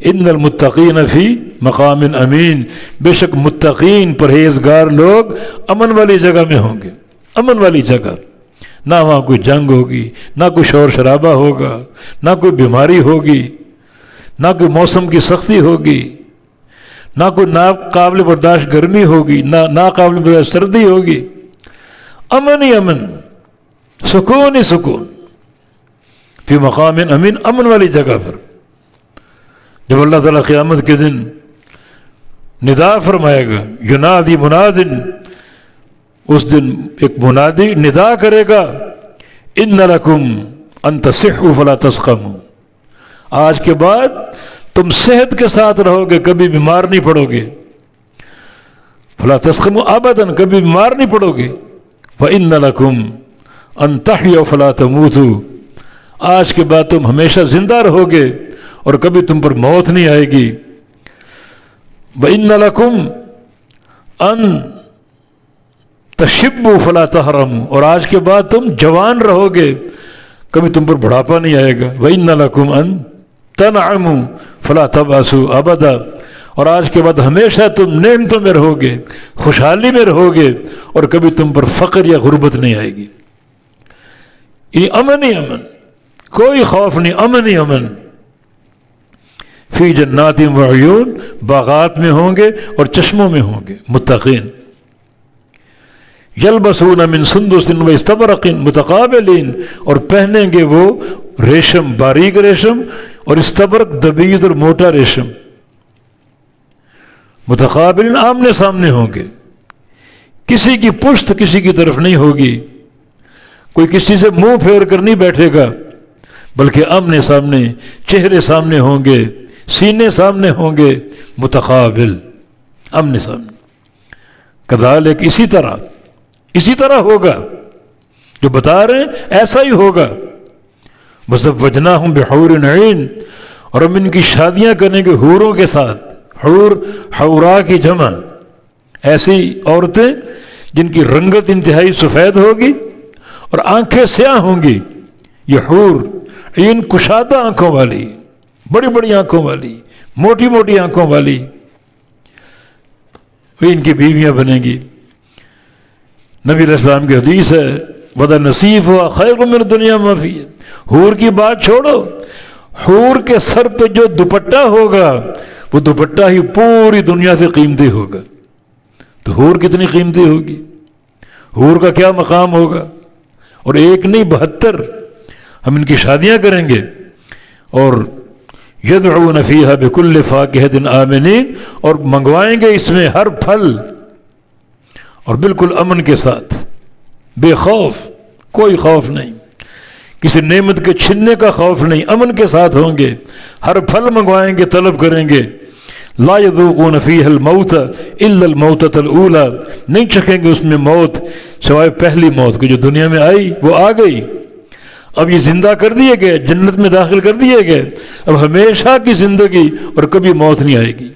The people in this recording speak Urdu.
ان المتقین فی مقام امین، بے شک متقین پرہیزگار لوگ امن والی جگہ میں ہوں گے، امن والی جگہ، نہ وہاں کوئی جنگ ہوگی، نہ کوئی شور شرابہ ہوگا، نہ کوئی بیماری ہوگی، نہ کوئی موسم کی سختی ہوگی، نہ کوئی ناقابل برداشت گرمی ہوگی، نہ ناقابل برداشت سردی ہوگی، امن ہی امن، سکون ہی سکون، فی مقام امین، امن والی جگہ پر۔ جب اللہ تعالیٰ قیامت کے دن ندا فرمائے گا، ینادی منادن، اس دن ایک منادی ندا کرے گا، ان لکم ان تصحوا فلا تسقموا، آج کے بعد تم صحت کے ساتھ رہو گے، کبھی بیمار نہیں پڑو گے، فلا تسقموا ابدا، کبھی بیمار نہیں پڑو گے، وان لکم ان تحیوا فلا تموتوا، آج کے بعد تم ہمیشہ زندہ رہو گے اور کبھی تم پر موت نہیں آئے گی، وَإِنَّ لَكُمْ أَن تَشِبُّوا فَلَا تَحْرَمُوا، اور آج کے بعد تم جوان رہو گے، کبھی تم پر بڑھاپا نہیں آئے گا، وَإِنَّ لَكُمْ أَن تَنْعَمُوا فَلَا تَبْأَسُوا أَبَدًا، اور آج کے بعد ہمیشہ تم نعمتوں میں رہو گے، خوشحالی میں رہو گے، اور کبھی تم پر فقر یا غربت نہیں آئے گی۔ یہ امن ہی امن، کوئی خوف نہیں، امن ہی امن، فی جنات وعیون، باغات میں ہوں گے اور چشموں میں ہوں گے متقین، یلبسون من سندس واستبرق متقابلین، اور پہنیں گے وہ ریشم، باریک ریشم، اور استبرق دبیز اور موٹا ریشم، متقابلین، آمنے سامنے ہوں گے، کسی کی پشت کسی کی طرف نہیں ہوگی، کوئی کسی سے منہ پھیر کر نہیں بیٹھے گا، بلکہ آمنے سامنے، چہرے سامنے ہوں گے، سینے سامنے ہوں گے، متقابل، آمنے سامنے۔ کذالک، اسی طرح ہوگا، جو بتا رہے ہیں ایسا ہی ہوگا، وزوجناہم بحور عین، اور ہم ان کی شادیاں کریں گے حوروں کے ساتھ، حور حورا کی جمع، ایسی عورتیں جن کی رنگت انتہائی سفید ہوگی اور آنکھیں سیاہ ہوں گی، یہ حور عین، کشادہ آنکھوں والی، بڑی بڑی آنکھوں والی، موٹی موٹی آنکھوں والی، وہ ان کی بیویاں بنیں گی۔ نبی علیہ السلام کی حدیث ہے، وَدَ نصیف ہوا خیر من الدنیا ما فیہ، حور کی بات چھوڑو، حور کے سر پہ جو دوپٹہ ہوگا وہ دوپٹہ ہی پوری دنیا سے قیمتی ہوگا، تو حور کتنی قیمتی ہوگی، حور کا کیا مقام ہوگا، اور ایک نہیں 72 ہم ان کی شادیاں کریں گے، اور یدعون فیہا بکل فاکہۃ آمنین، اور منگوائیں گے اس میں ہر پھل، اور بالکل امن کے ساتھ، بے خوف، کوئی خوف نہیں، کسی نعمت کے چھننے کا خوف نہیں، امن کے ساتھ ہوں گے، ہر پھل منگوائیں گے، طلب کریں گے، لا یذوقون فیہا الموت الا الموتۃ الاولی، نہیں چکھیں گے اس میں موت سوائے پہلی موت کی جو دنیا میں آئی وہ آ گئی، اب یہ زندہ کر دیے گئے، جنت میں داخل کر دیے گئے، اب ہمیشہ کی زندگی اور کبھی موت نہیں آئے گی۔